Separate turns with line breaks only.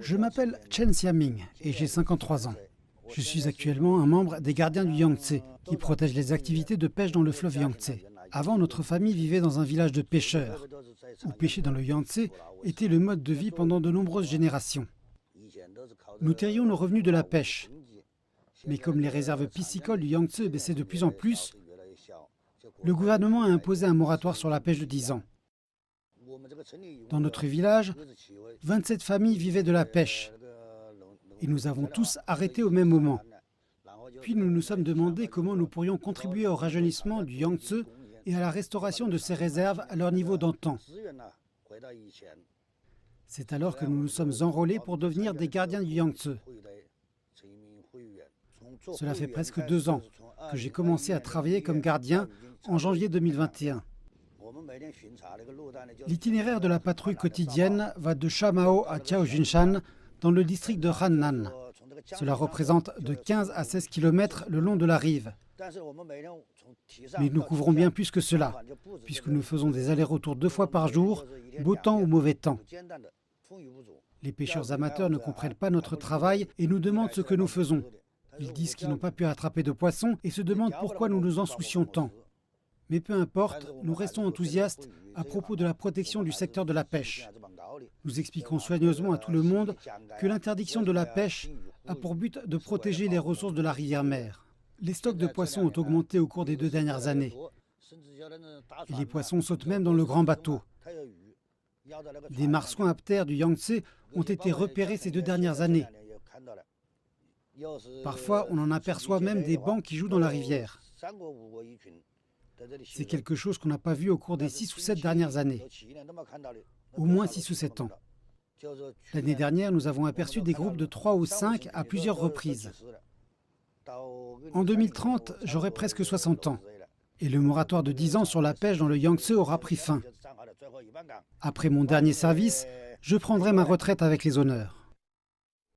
Je m'appelle Chen Xiaming et j'ai 53 ans. Je suis actuellement un membre des gardiens du Yangtze, qui protègent les activités de pêche dans le fleuve Yangtze. Avant, notre famille vivait dans un village de pêcheurs, où pêcher dans le Yangtze était le mode de vie pendant de nombreuses générations. Nous tirions nos revenus de la pêche. Mais comme les réserves piscicoles du Yangtze baissaient de plus en plus, le gouvernement a imposé un moratoire sur la pêche de 10 ans. Dans notre village, 27 familles vivaient de la pêche. Et nous avons tous arrêté au même moment. Puis nous nous sommes demandé comment nous pourrions contribuer au rajeunissement du Yangtze et à la restauration de ces réserves à leur niveau d'antan. C'est alors que nous nous sommes enrôlés pour devenir des gardiens du Yangtze. Cela fait presque 2 ans que j'ai commencé à travailler comme gardien en janvier 2021. L'itinéraire de la patrouille quotidienne va de Shamao à Chaojunshan, dans le district de Hannan. Cela représente de 15 à 16 km le long de la rive. Mais nous couvrons bien plus que cela, puisque nous faisons des allers-retours 2 fois par jour, beau temps ou mauvais temps. Les pêcheurs amateurs ne comprennent pas notre travail et nous demandent ce que nous faisons. Ils disent qu'ils n'ont pas pu attraper de poissons et se demandent pourquoi nous nous en soucions tant. Mais peu importe, nous restons enthousiastes à propos de la protection du secteur de la pêche. Nous expliquons soigneusement à tout le monde que l'interdiction de la pêche a pour but de protéger les ressources de la rivière-mer. Les stocks de poissons ont augmenté au cours des 2 dernières années. Et les poissons sautent même dans le grand bateau. Des marsouins aptères du Yangtze ont été repérés ces 2 dernières années. Parfois, on en aperçoit même des bancs qui jouent dans la rivière. C'est quelque chose qu'on n'a pas vu au cours des 6 ou 7 dernières années. Au moins 6 ou 7 ans. L'année dernière, nous avons aperçu des groupes de 3 ou 5 à plusieurs reprises. En 2030, j'aurai presque 60 ans. Et le moratoire de 10 ans sur la pêche dans le Yangtze aura pris fin. Après mon dernier service, je prendrai ma retraite avec les honneurs.